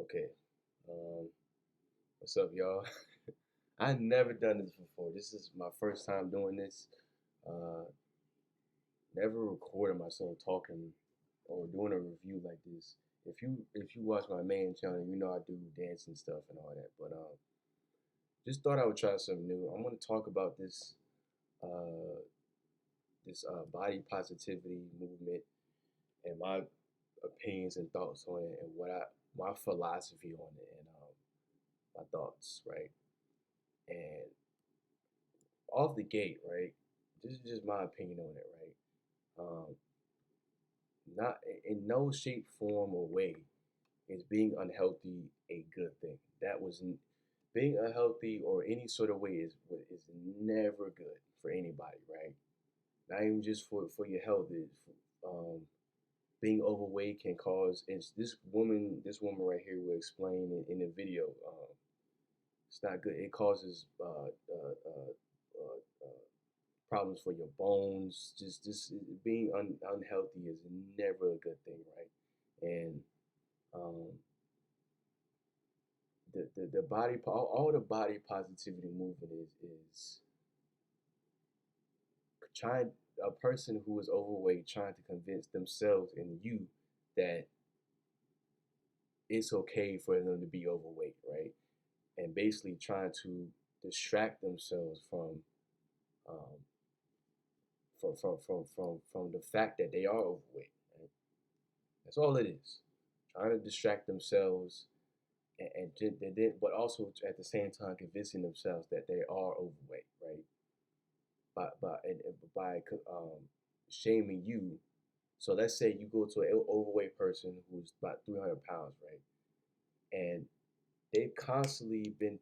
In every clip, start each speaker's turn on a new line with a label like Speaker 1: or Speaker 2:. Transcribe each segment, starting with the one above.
Speaker 1: Okay. What's up, y'all? I've never done this before. This is my first time doing this. Uh, Never recorded myself talking or doing a review like this. If you watch my main channel, you know I do dance and stuff and all that. But just thought I would try something new. I'm gonna talk about uh, this body positivity movement and my opinions and thoughts on it and what I my philosophy on it and my thoughts, right? And off the gate, right? This is just my opinion on it, right? Not in no shape, form, or way is being unhealthy a good thing. That was being unhealthy or any sort of way is never good for anybody, right? Not even just for your health. Being overweight can cause. And this woman right here will explain in the video. It's not good. It causes problems for your bones. Just being unhealthy is never a good thing, right? And um, the body all the body positivity movement is trying a person who is overweight trying to convince themselves and you that it's okay for them to be overweight, right? And basically trying to distract themselves um, from the fact that they are overweight. Right? That's all it is. Trying to distract themselves and then, but also at the same time convincing themselves that they are overweight, right? By shaming you. So let's say you go to an overweight person who's about 300 pounds, right? And they constantly been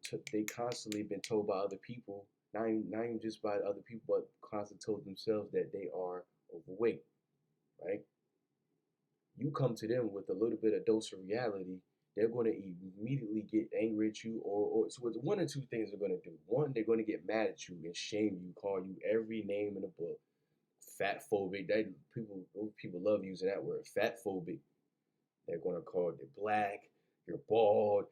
Speaker 1: told by other people, not even just by other people, but constantly told themselves that they are overweight, right? You come to them with a little bit of dose of reality, they're going to immediately get angry at you, or so one or two things they're going to do. One, they're going to get mad at you and shame you, call you every name in the book, fat phobic. That people love using that word, fat phobic. They're going to call you black, you're bald,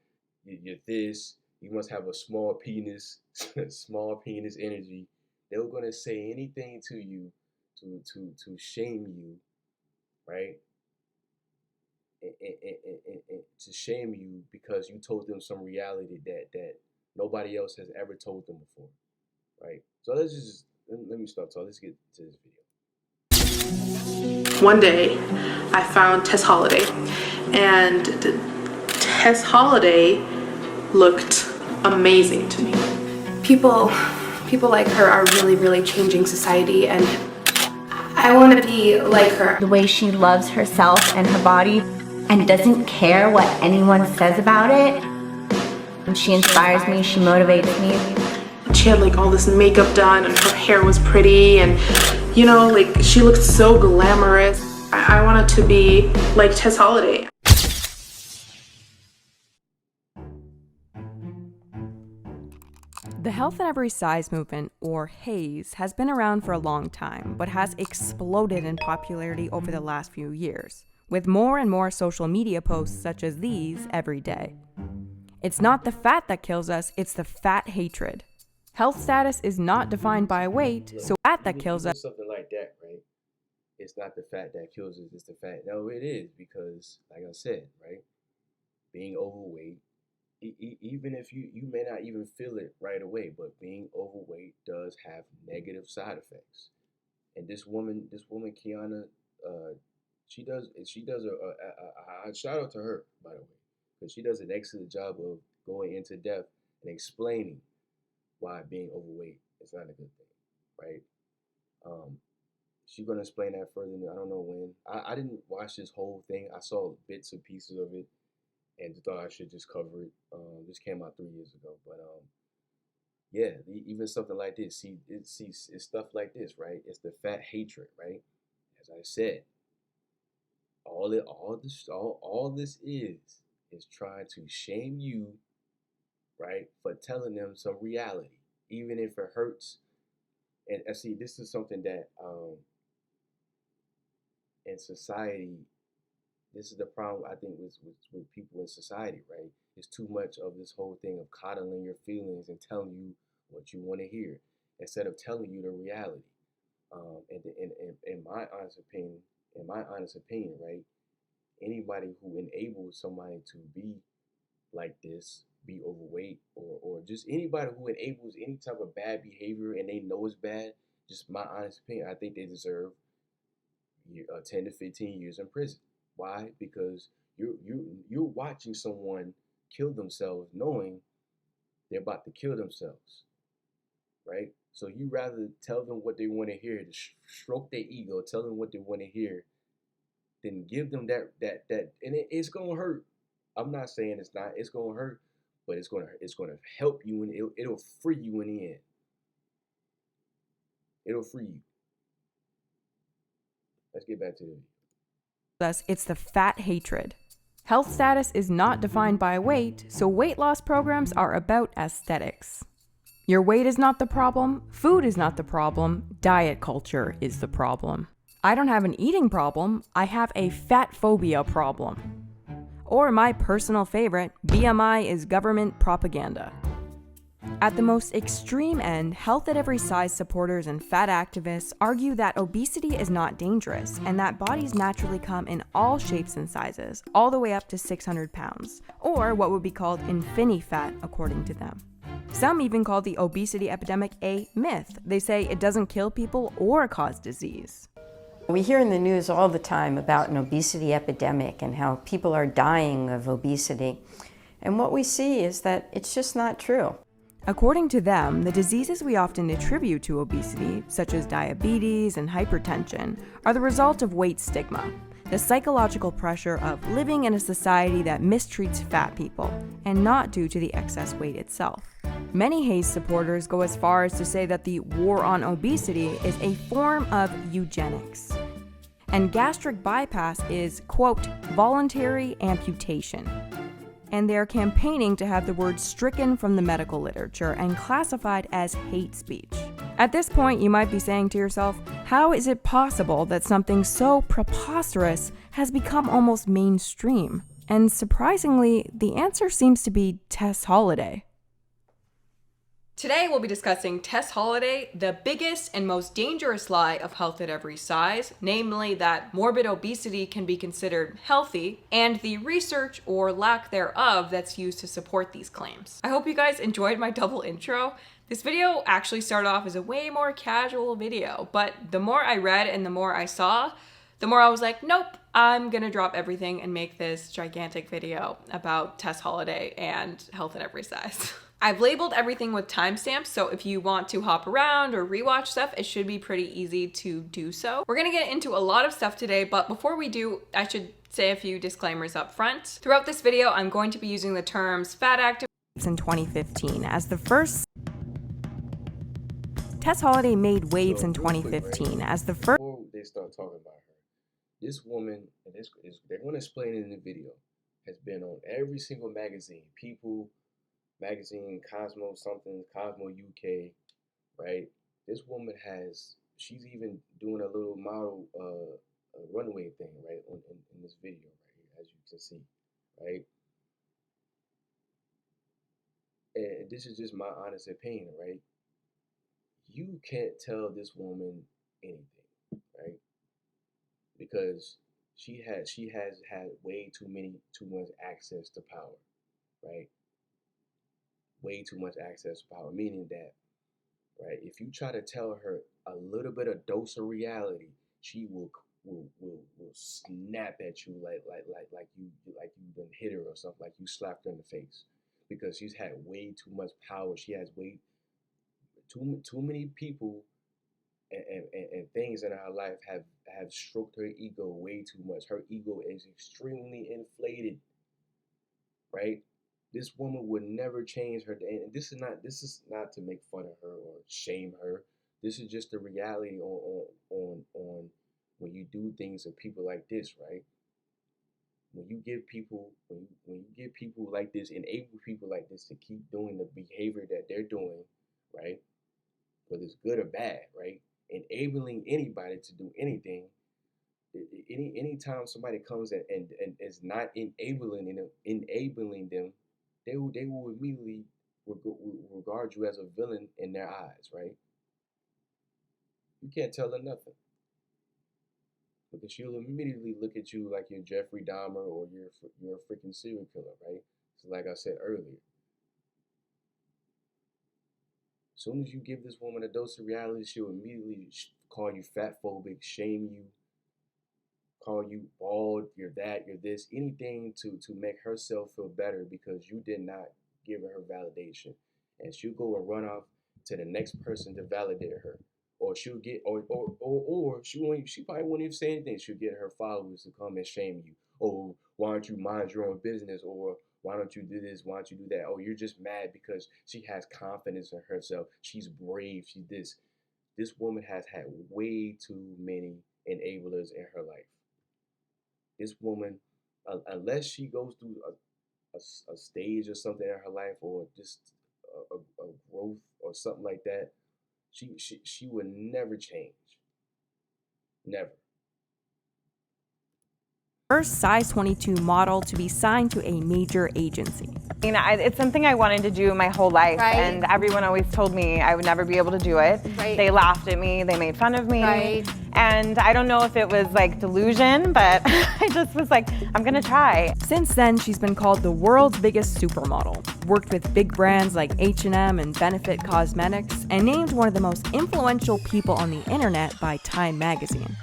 Speaker 1: you're this. You must have a small penis, small penis energy. They're going to say anything to you to shame you, right? And to shame you because you told them some reality that nobody else has ever told them before, right? So let me stop talking. Let's get to this video.
Speaker 2: One day, I found Tess Holiday, and Tess Holiday looked amazing to me. People, people like her are really changing society, and I want to be like her.
Speaker 3: The way she loves herself and her body and doesn't care what anyone says about it. She inspires me, she motivates me.
Speaker 2: She had like all this makeup done and her hair was pretty and like she looked so glamorous. I wanted to be like Tess Holiday.
Speaker 4: The Health at Every Size movement, or HAES, has been around for a long time, but has exploded in popularity over the last few years, with more and more social media posts such as these every day. It's not the fat that kills us, it's the fat hatred. Health status is not defined by weight, so fat that kills us.
Speaker 1: Something like that, right? It's not the fat that kills us, it's the fat. No, it is because, like I said, right? Being overweight, even if you may not even feel it right away, but being overweight does have negative side effects. And this woman Kiana, she does a shout out to her, by the way, because she does an excellent job of going into depth and explaining why being overweight is not a good thing, right? Um, she's gonna explain that further. I don't know when. I didn't watch this whole thing. I saw bits and pieces of it, and thought I should just cover it. This came out 3 years ago, but yeah, even something like this. It's stuff like this, right? It's the fat hatred, right? As I said, all this is trying to shame you, right, for telling them some reality, even if it hurts. And see, this is something that in society, this is the problem I think with people in society, right? It's too much of this whole thing of coddling your feelings and telling you what you want to hear instead of telling you the reality. In my honest opinion, right, anybody who enables somebody to be like this, be overweight, or just anybody who enables any type of bad behavior and they know it's bad, just my honest opinion, I think they deserve 10 to 15 years in prison. Why? Because you're watching someone kill themselves knowing they're about to kill themselves, right? So you rather tell them what they want to hear, to stroke their ego, tell them what they want to hear, than give them that, and it's gonna hurt. I'm not saying it's not. It's gonna hurt, but it's gonna help you, and it'll free you in the end. It'll free you. Let's get back to it.
Speaker 4: Thus, it's the fat hatred. Health status is not defined by weight, so weight loss programs are about aesthetics. Your weight is not the problem, food is not the problem, diet culture is the problem. I don't have an eating problem, I have a fat phobia problem. Or my personal favorite, BMI is government propaganda. At the most extreme end, Health at Every Size supporters and fat activists argue that obesity is not dangerous and that bodies naturally come in all shapes and sizes, all the way up to 600 pounds, or what would be called infini-fat according to them. Some even call the obesity epidemic a myth. They say it doesn't kill people or cause disease.
Speaker 5: We hear in the news all the time about an obesity epidemic and how people are dying of obesity. And what we see is that it's just not true.
Speaker 4: According to them, the diseases we often attribute to obesity, such as diabetes and hypertension, are the result of weight stigma, the psychological pressure of living in a society that mistreats fat people, and not due to the excess weight itself. Many Hayes supporters go as far as to say that the war on obesity is a form of eugenics, and gastric bypass is, quote, voluntary amputation. And they're campaigning to have the word stricken from the medical literature and classified as hate speech. At this point, you might be saying to yourself, how is it possible that something so preposterous has become almost mainstream? And surprisingly, the answer seems to be Tess Holliday. Today, we'll be discussing Tess Holliday, the biggest and most dangerous lie of Health at Every Size, namely that morbid obesity can be considered healthy, and the research or lack thereof that's used to support these claims. I hope you guys enjoyed my double intro. This video actually started off as a way more casual video, but the more I read and the more I saw, the more I was like, nope, I'm gonna drop everything and make this gigantic video about Tess Holliday and Health at Every Size. I've labeled everything with timestamps, so if you want to hop around or rewatch stuff, it should be pretty easy to do so. We're gonna get into a lot of stuff today, but before we do, I should say a few disclaimers up front. Throughout this video, I'm going to be using the terms fat activists in 2015 as the first. Tess Holliday made waves in 2015 as the first.
Speaker 1: Before they start talking about her, this woman, and they're going to explain it in the video, has been on every single magazine, People magazine, Cosmo something, Cosmo UK, right? This woman she's even doing a little model runway thing, right, in this video right here, as you can see, right? And this is just my honest opinion, right? You can't tell this woman anything, right? Because she has had way too much access to power, right? Way too much access to power, meaning that, right, if you try to tell her a little bit of dose of reality, she will snap at you like you done hit her or something, like you slapped her in the face, because she's had way too much power. She has way too many people and things in her life have stroked her ego way too much. Her ego is extremely inflated, right? This woman would never change her. And this is not to make fun of her or shame her. This is just the reality on when you do things to people like this, right? When you give people like this, enable people like this to keep doing the behavior that they're doing, right? Whether it's good or bad, right? Enabling anybody to do anything, anytime somebody comes and is not enabling them, they will immediately regard you as a villain in their eyes, right? You can't tell her nothing because she'll immediately look at you like you're Jeffrey Dahmer or you're a freaking serial killer, right? So like I said earlier, as soon as you give this woman a dose of reality, she'll immediately call you fat phobic, shame you, call you bald, you're that, you're this, anything to make herself feel better because you did not give her validation. And she'll go and run off to the next person to validate her. Or she'll get or she probably won't even say anything. She'll get her followers to come and shame you. Oh, why don't you mind your own business? Or why don't you do this? Why don't you do that? Oh, you're just mad because she has confidence in herself. She's brave. She's this. This woman has had way too many enablers in her life. This woman, unless she goes through a stage or something in her life, or just a growth or something like that, she would never change. Never.
Speaker 4: First size 22 model to be signed to a major agency.
Speaker 6: You know, it's something I wanted to do my whole life,
Speaker 7: right.
Speaker 6: And everyone always told me I would never be able to do it.
Speaker 7: Right.
Speaker 6: They laughed at me, they made fun of me,
Speaker 7: right.
Speaker 6: And I don't know if it was like delusion, but I just was like, I'm gonna try.
Speaker 4: Since then, she's been called the world's biggest supermodel, worked with big brands like H&M and Benefit Cosmetics, and named one of the most influential people on the internet by Time magazine.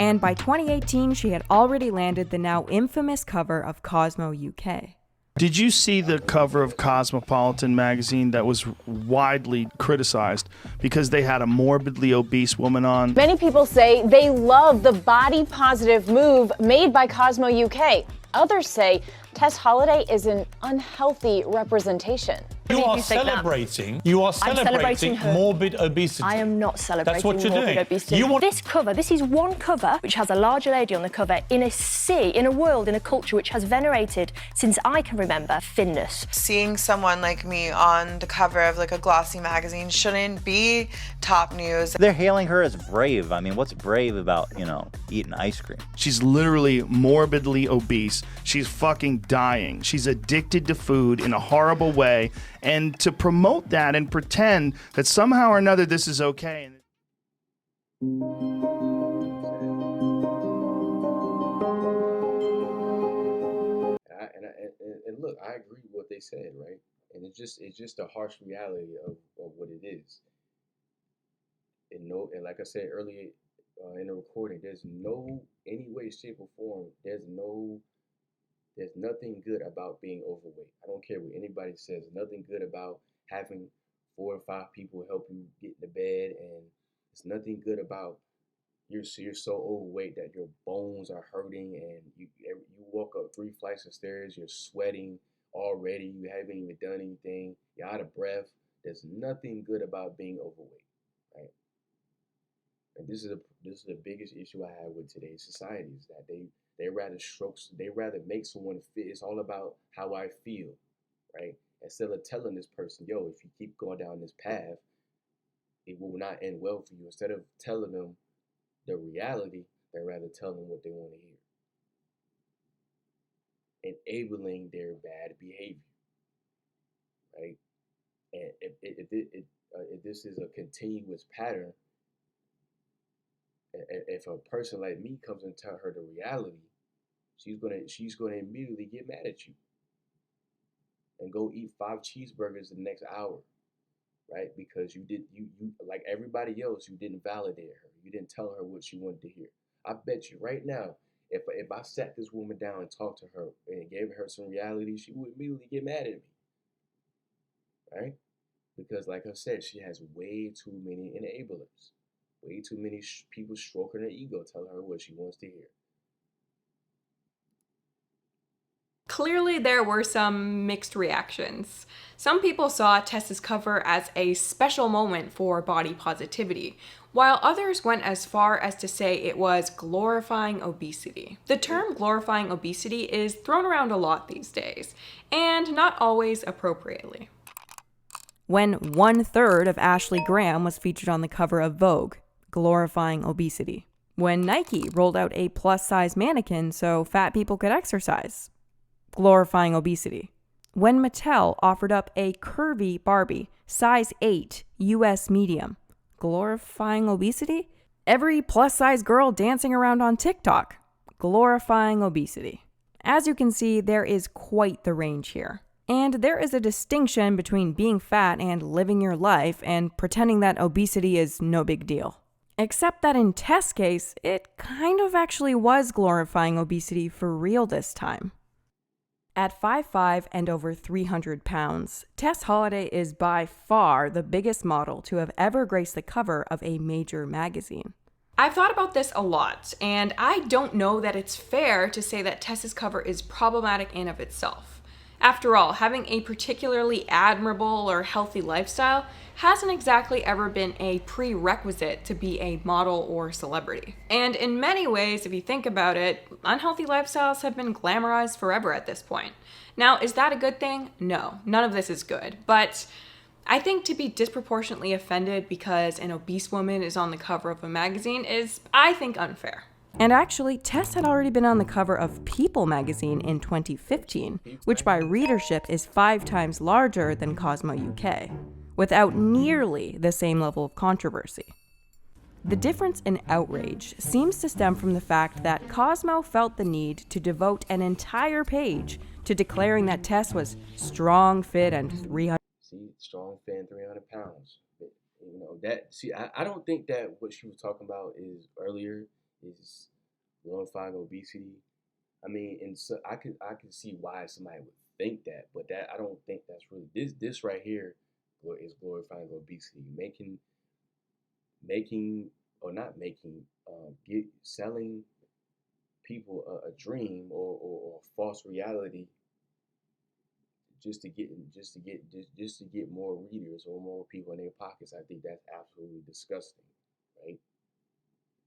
Speaker 4: And by 2018, she had already landed the now infamous cover of Cosmo UK.
Speaker 8: Did you see the cover of Cosmopolitan magazine that was widely criticized because they had a morbidly obese woman on?
Speaker 9: Many people say they love the body positive move made by Cosmo UK. Others say Tess Holliday is an unhealthy representation.
Speaker 10: You are celebrating morbid obesity.
Speaker 11: I am not celebrating
Speaker 10: That's what you're
Speaker 11: morbid
Speaker 10: doing.
Speaker 11: obesity. This cover, this is one cover which has a larger lady on the cover in a sea, in a world, in a culture which has venerated, since I can remember, thinness.
Speaker 12: Seeing someone like me on the cover of like a glossy magazine shouldn't be top news.
Speaker 13: They're hailing her as brave. I mean, what's brave about, eating ice cream?
Speaker 8: She's literally morbidly obese. She's fucking dying. She's addicted to food in a horrible way. And to promote that and pretend that somehow or another this is okay.
Speaker 1: And look, I agree with what they said, right? And it's just a harsh reality of what it is. And like I said earlier in the recording, there's no any way, shape, or form. There's nothing good about being overweight. I don't care what anybody says. Nothing good about having 4 or 5 people help you get into bed, and it's nothing good about you're so overweight that your bones are hurting, and you walk up 3 flights of stairs, you're sweating already, you haven't even done anything, you're out of breath. There's nothing good about being overweight, right? And this is the biggest issue I have with today's society, is that they rather make someone feel. It's all about how I feel, right? Instead of telling this person, yo, if you keep going down this path, it will not end well for you. Instead of telling them the reality, they rather tell them what they want to hear, enabling their bad behavior, right? And if this is a continuous pattern, if a person like me comes and tell her the reality, she's gonna immediately get mad at you and go eat 5 cheeseburgers the next hour, right? Because you like everybody else, you didn't validate her. You didn't tell her what she wanted to hear. I bet you right now, if I sat this woman down and talked to her and gave her some reality, she would immediately get mad at me, right? Because like I said, she has way too many enablers. Way too many people stroking her ego, telling her what she wants to hear.
Speaker 4: Clearly, there were some mixed reactions. Some people saw Tess's cover as a special moment for body positivity, while others went as far as to say it was glorifying obesity. The term glorifying obesity is thrown around a lot these days, and not always appropriately. When 1/3 of Ashley Graham was featured on the cover of Vogue, glorifying obesity. When Nike rolled out a plus-size mannequin so fat people could exercise, glorifying obesity. When Mattel offered up a curvy Barbie, size 8, US medium, glorifying obesity. Every plus-size girl dancing around on TikTok, glorifying obesity. As you can see, there is quite the range here. And there is a distinction between being fat and living your life and pretending that obesity is no big deal. Except that in Tess' case, it kind of actually was glorifying obesity for real this time. At 5'5" and over 300 pounds, Tess Holliday is by far the biggest model to have ever graced the cover of a major magazine. I've thought about this a lot, and I don't know that it's fair to say that Tess's cover is problematic in of itself. After all, having a particularly admirable or healthy lifestyle hasn't exactly ever been a prerequisite to be a model or celebrity. And in many ways, if you think about it, unhealthy lifestyles have been glamorized forever at this point. Now, is that a good thing? No, none of this is good. But I think to be disproportionately offended because an obese woman is on the cover of a magazine is, I think, unfair. And actually, Tess had already been on the cover of People magazine in 2015, which by readership is 5 times larger than Cosmo UK, without nearly the same level of controversy. The difference in outrage seems to stem from the fact that Cosmo felt the need to devote an entire page to declaring that Tess was strong, fit, and 300.
Speaker 1: See, strong, fit, and 300 pounds. You know that. See, I don't think that what she was talking about is earlier is glorifying obesity. I mean, and so I can see why somebody would think that, but that I don't think that's really this right here is glorifying obesity, selling people a dream or a false reality just to get more readers or more people in their pockets. I think that's absolutely disgusting, right?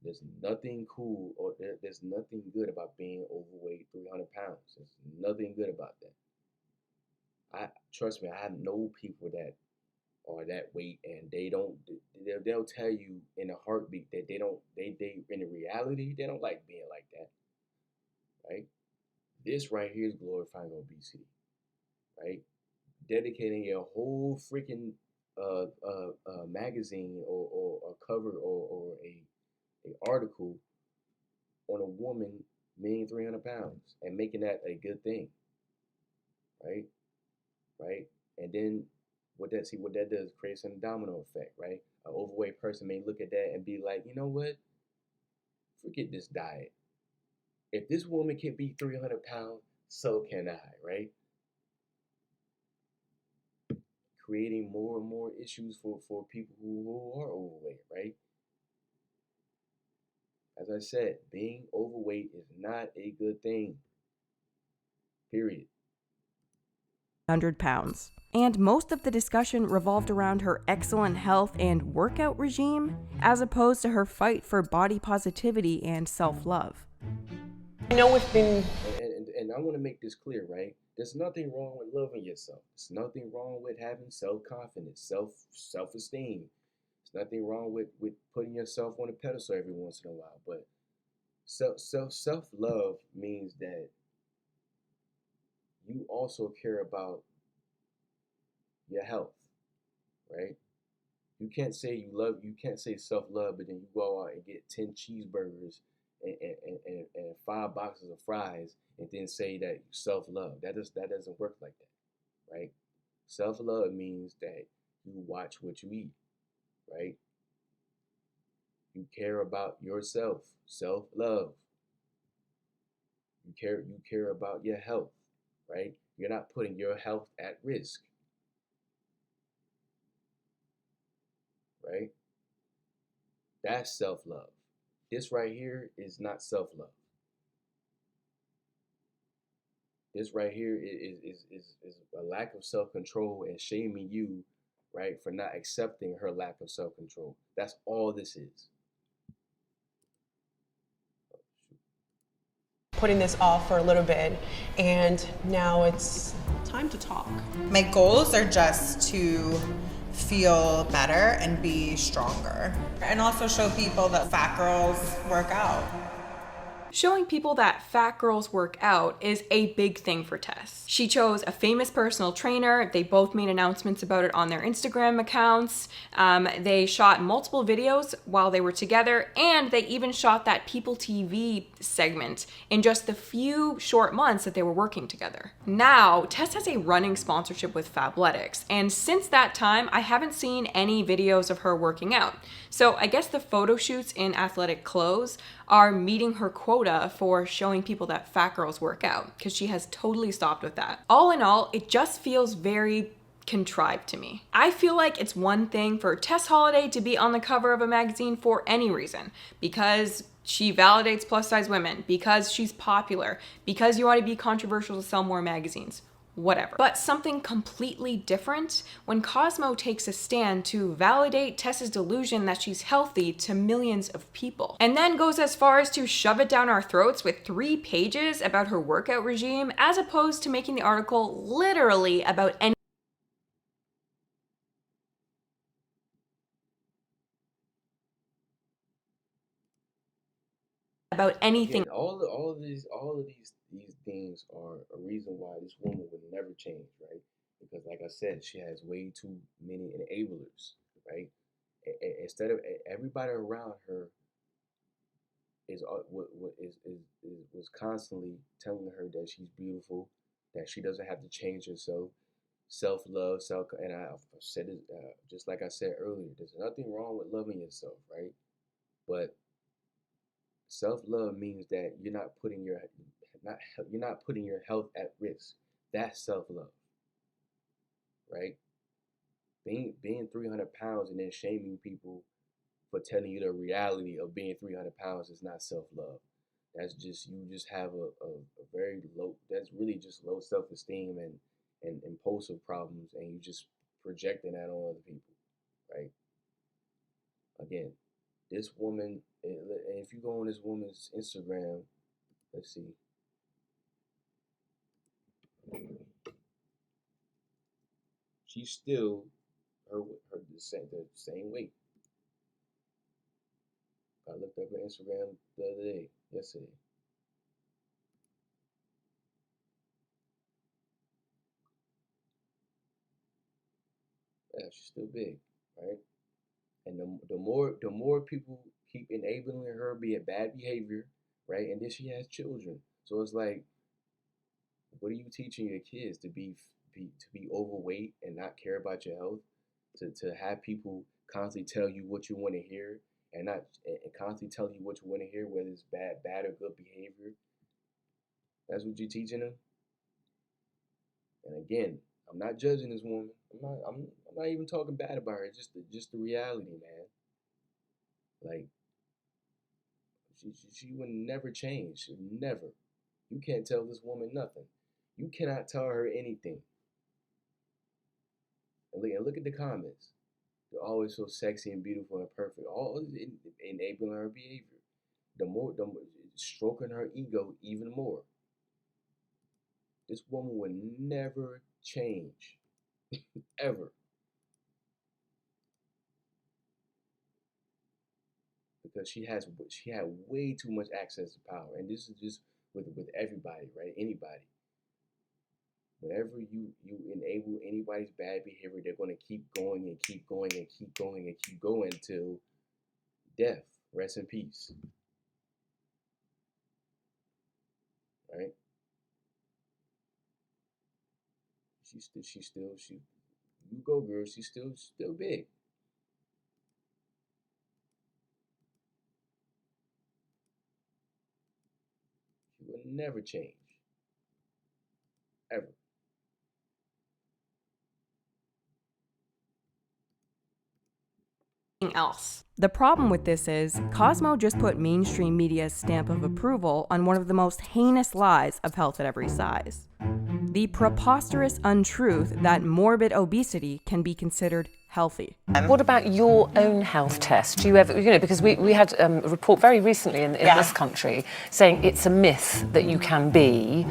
Speaker 1: There's nothing cool or there's nothing good about being overweight, 300 pounds. There's nothing good about that. Trust me, I know people that are that weight, and they'll tell you in a heartbeat that they in reality they don't like being like that, right? This right here is glorifying obesity, right? Dedicating a whole freaking magazine or a cover or a article on a woman weighing 300 pounds and making that a good thing, right? And then what that does creates an domino effect, right? An overweight person may look at that and be like, you know what? Forget this diet. If this woman can be 300 pounds, so can I, right? Creating more and more issues for people who are overweight, right? As I said, being overweight is not a good thing. Period.
Speaker 4: 100 pounds. And most of the discussion revolved around her excellent health and workout regime, as opposed to her fight for body positivity and self-love.
Speaker 1: I know it's been... And I want to make this clear, right? There's nothing wrong with loving yourself. There's nothing wrong with having self-confidence, self-esteem. There's nothing wrong with putting yourself on a pedestal every once in a while. But self-love means that you also care about your health, right? You can't say self-love, but then you go out and get 10 cheeseburgers and 5 boxes of fries and then say that you self-love. That doesn't work like that, right? Self-love means that you watch what you eat, right? You care about yourself, self-love. You care about your health, right? You're not putting your health at risk, right? That's self-love. This right here is not self-love. This right here is a lack of self-control and shaming you, right, for not accepting her lack of self-control. That's all this is.
Speaker 7: Putting this off for a little bit, and now it's time to talk.
Speaker 14: My goals are just to
Speaker 7: feel better and be stronger. And also show people that fat girls work out.
Speaker 4: Showing people that fat girls work out is a big thing for Tess. She chose a famous personal trainer. They both made announcements about it on their Instagram accounts. They shot multiple videos while they were together, and they even shot that People TV segment in just the few short months that they were working together. Now, Tess has a running sponsorship with Fabletics, and since that time, I haven't seen any videos of her working out. So I guess the photo shoots in athletic clothes are meeting her quota for showing people that fat girls work out, because she has totally stopped with that. All in all, it just feels very contrived to me. I feel like it's one thing for Tess Holliday to be on the cover of a magazine for any reason, because she validates plus size women, because she's popular, because you want to be controversial to sell more magazines. Whatever. But something completely different when Cosmo takes a stand to validate Tess's delusion that she's healthy to millions of people, and then goes as far as to shove it down our throats with 3 pages about her workout regime, as opposed to making the article literally about anything.
Speaker 1: Again, all of these things are a reason why this woman would never change, right? Because like I said, she has way too many enablers, right? Instead of everybody around her was constantly telling her that she's beautiful, that she doesn't have to change herself, self-love, and I've said it just like I said earlier. There's nothing wrong with loving yourself, right? But self-love means that you're not putting your health at risk. That's self-love, right? Being 300 pounds and then shaming people for telling you the reality of being 300 pounds is not self-love. That's just, you just have a very low, that's really just low self-esteem and impulsive problems, and you just projecting that on other people, right? Again, this woman, and if you go on this woman's Instagram, let's see. She's still the same weight. I looked up her Instagram the other day, yesterday. Yeah, she's still big, right? And the more people keep enabling her be a bad behavior, right? And then she has children, so it's like, what are you teaching your kids? To be overweight and not care about your health? To have people constantly tell you what you want to hear and constantly tell you what you want to hear, whether it's bad or good behavior? That's what you're teaching them. And again, I'm not judging this woman. I'm not even talking bad about her. It's just the reality, man. Like, she would never change. Never. You can't tell this woman nothing. You cannot tell her anything. And look at the comments. They're always so sexy and beautiful and perfect. All enabling her behavior. The more stroking her ego even more. This woman would never change. Ever. Because she had way too much access to power. And this is just with everybody, right? Anybody. Whenever you enable anybody's bad behavior, they're going to keep going and keep going and keep going and keep going until death. Rest in peace. Right? You go, girl. She's still big. She will never change. Ever.
Speaker 4: Else. The problem with this is Cosmo just put mainstream media's stamp of approval on one of the most heinous lies of Health at Every Size. The preposterous untruth that morbid obesity can be considered healthy.
Speaker 14: What about your own health test? Do you ever, because we had a report very recently in this country saying it's a myth that you can be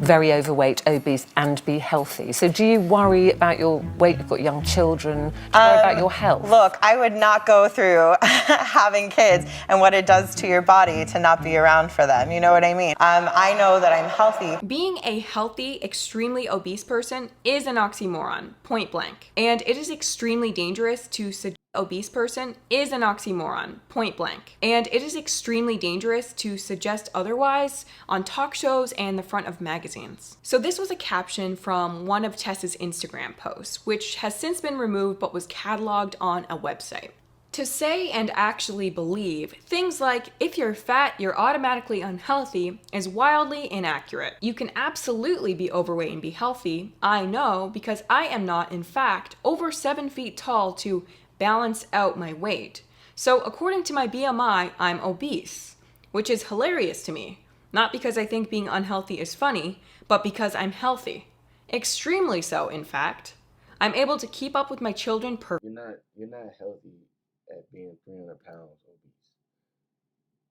Speaker 14: very overweight, obese, and be healthy. So do you worry about your weight? You've got young children. Do you worry about your health?
Speaker 12: Look, I would not go through having kids and what it does to your body to not be around for them. You know what I mean? I know that I'm healthy.
Speaker 4: Being a healthy, extremely obese person is an oxymoron, point blank. And it is extremely dangerous to suggest obese person is an oxymoron, point blank. And it is extremely dangerous to suggest otherwise on talk shows and the front of magazines. So this was a caption from one of Tess's Instagram posts, which has since been removed but was cataloged on a website. To say and actually believe things like, if you're fat, you're automatically unhealthy, is wildly inaccurate. You can absolutely be overweight and be healthy. I know, because I am not, in fact, over 7 feet tall to balance out my weight. So according to my BMI, I'm obese, which is hilarious to me. Not because I think being unhealthy is funny, but because I'm healthy. Extremely so, in fact. I'm able to keep up with my children
Speaker 1: You're not healthy at being 300 pounds obese.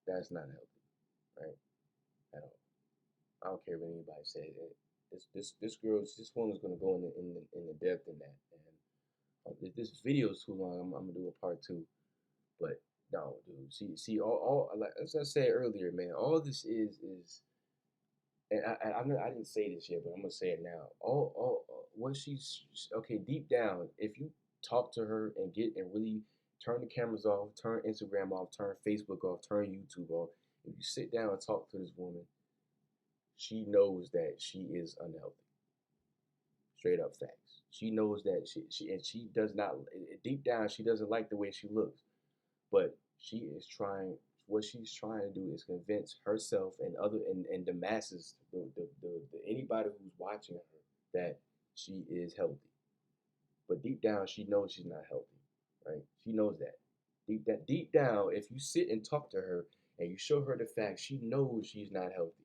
Speaker 1: That's not healthy, right? At all. I don't care what anybody says. This woman's gonna go in the depth in that. And if this video is too long, I'm gonna do a part 2. But no, dude. See, all like as I said earlier, man. All this is, and I didn't say this yet, but I'm gonna say it now. What she's okay deep down. If you talk to her and really turn the cameras off, turn Instagram off, turn Facebook off, turn YouTube off. If you sit down and talk to this woman, she knows that she is unhealthy. Straight up facts. She knows that she does not, deep down, she doesn't like the way she looks. But what she's trying to do is convince herself and the masses, anybody who's watching her, that she is healthy. But deep down, she knows she's not healthy. Right? She knows that. Deep down, if you sit and talk to her and you show her the facts, she knows she's not healthy.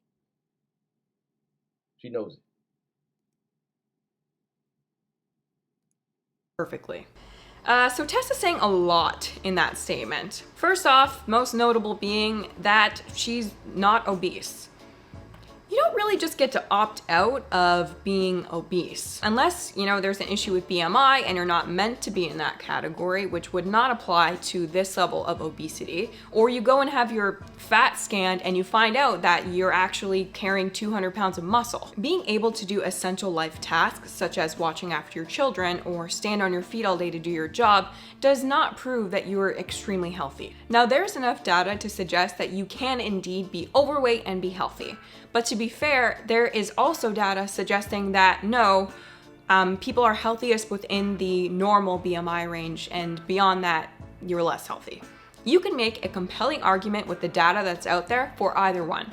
Speaker 1: She knows it.
Speaker 4: Perfectly. So Tess is saying a lot in that statement. First off, most notable being that she's not obese. You don't really just get to opt out of being obese. Unless, there's an issue with BMI and you're not meant to be in that category, which would not apply to this level of obesity. Or you go and have your fat scanned and you find out that you're actually carrying 200 pounds of muscle. Being able to do essential life tasks, such as watching after your children or stand on your feet all day to do your job, does not prove that you are extremely healthy. Now, there's enough data to suggest that you can indeed be overweight and be healthy. But to be fair, there is also data suggesting that no, people are healthiest within the normal BMI range, and beyond that, you're less healthy. You can make a compelling argument with the data that's out there for either one.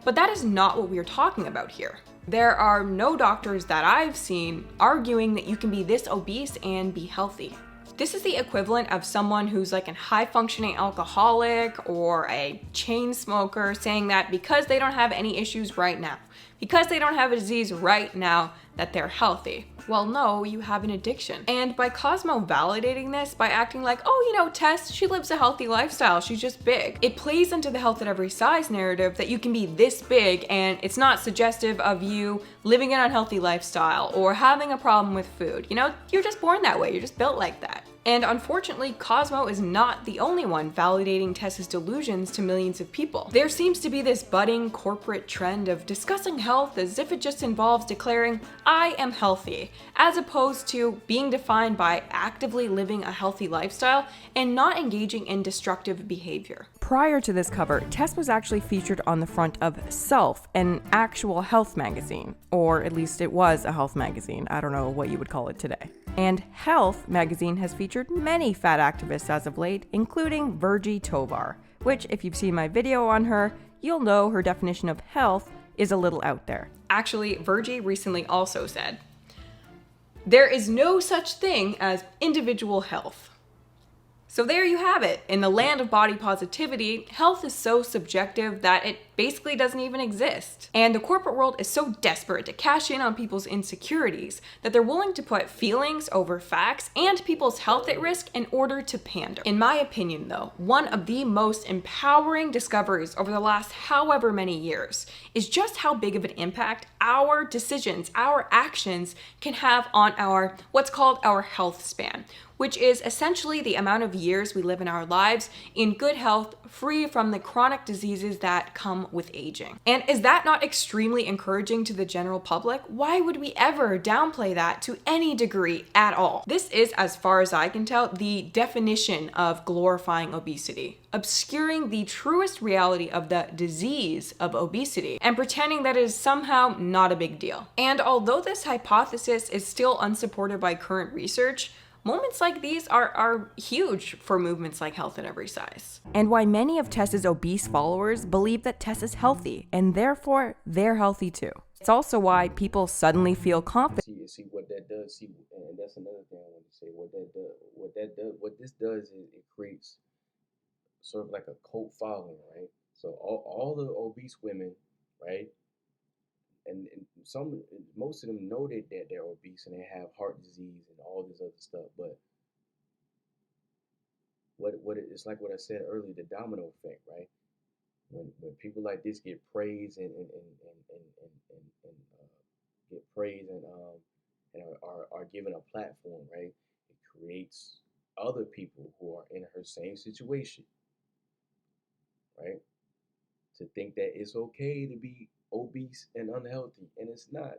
Speaker 4: But that is not what we're talking about here. There are no doctors that I've seen arguing that you can be this obese and be healthy. This is the equivalent of someone who's like a high-functioning alcoholic or a chain smoker saying that because they don't have any issues right now, because they don't have a disease right now, that they're healthy. Well, no, you have an addiction. And by Cosmo validating this by acting like, oh, Tess, she lives a healthy lifestyle, she's just big. It plays into the health at every size narrative that you can be this big and it's not suggestive of you living an unhealthy lifestyle or having a problem with food. You're just born that way, you're just built like that. And unfortunately, Cosmo is not the only one validating Tess's delusions to millions of people. There seems to be this budding corporate trend of discussing health as if it just involves declaring, I am healthy, as opposed to being defined by actively living a healthy lifestyle and not engaging in destructive behavior. Prior to this cover, Tess was actually featured on the front of Self, an actual health magazine, or at least it was a health magazine. I don't know what you would call it today. And Health magazine has featured many fat activists as of late, including Virgie Tovar, which if you've seen my video on her, you'll know her definition of health is a little out there. Actually, Virgie recently also said, there is no such thing as individual health. So there you have it. In the land of body positivity, health is so subjective that it basically doesn't even exist. And the corporate world is so desperate to cash in on people's insecurities that they're willing to put feelings over facts and people's health at risk in order to pander. In my opinion though, one of the most empowering discoveries over the last however many years is just how big of an impact our decisions, our actions can have on our, what's called our health span, which is essentially the amount of years we live in our lives in good health, free from the chronic diseases that come with aging. And is that not extremely encouraging to the general public? Why would we ever downplay that to any degree at all? This is, as far as I can tell, the definition of glorifying obesity, obscuring the truest reality of the disease of obesity and pretending that it is somehow not a big deal. And although this hypothesis is still unsupported by current research, moments like these are huge for movements like Health at Every Size. And why many of Tess's obese followers believe that Tess is healthy, and therefore they're healthy too. It's also why people suddenly feel confident.
Speaker 1: See what that does. And that's another thing I want to say. What this does is it creates sort of like a cult following, right? So all the obese women, right? And most of them know that they're obese and they have heart disease and all this other stuff. But it's like what I said earlier, the domino effect, right? When people like this get praised and get praised and are given a platform, right? It creates other people who are in her same situation, right? To think that it's okay to be obese and unhealthy, and it's not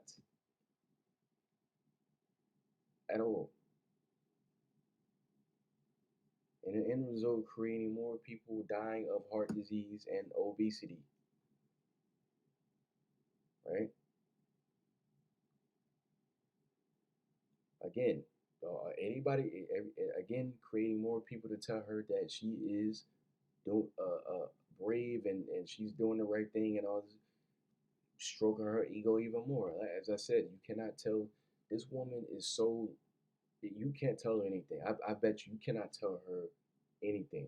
Speaker 1: at all. And the end result, creating more people dying of heart disease and obesity, right? Again, creating more people to tell her that she is brave and she's doing the right thing and all this, stroking her ego even more. As I said, you cannot tell this woman is so. You can't tell her anything. I bet you cannot tell her anything,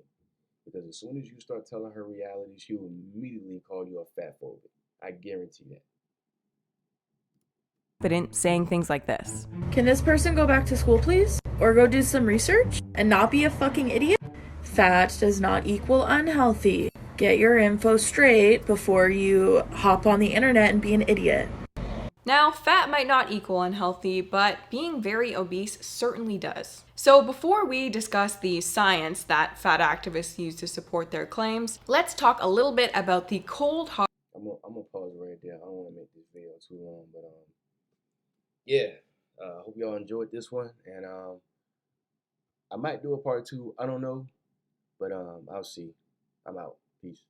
Speaker 1: because as soon as you start telling her reality, she will immediately call you a fat phobic. I guarantee that.
Speaker 4: Saying things like this.
Speaker 2: Can this person go back to school, please? Or go do some research and not be a fucking idiot? Fat does not equal unhealthy. Get your info straight before you hop on the internet and be an idiot.
Speaker 4: Now, fat might not equal unhealthy, but being very obese certainly does. So before we discuss the science that fat activists use to support their claims, let's talk a little bit about the cold hard...
Speaker 1: I'm gonna pause right there. I don't want to make this video too long, but yeah. Hope y'all enjoyed this one, and I might do a part 2. I don't know, but I'll see. I'm out. Peace.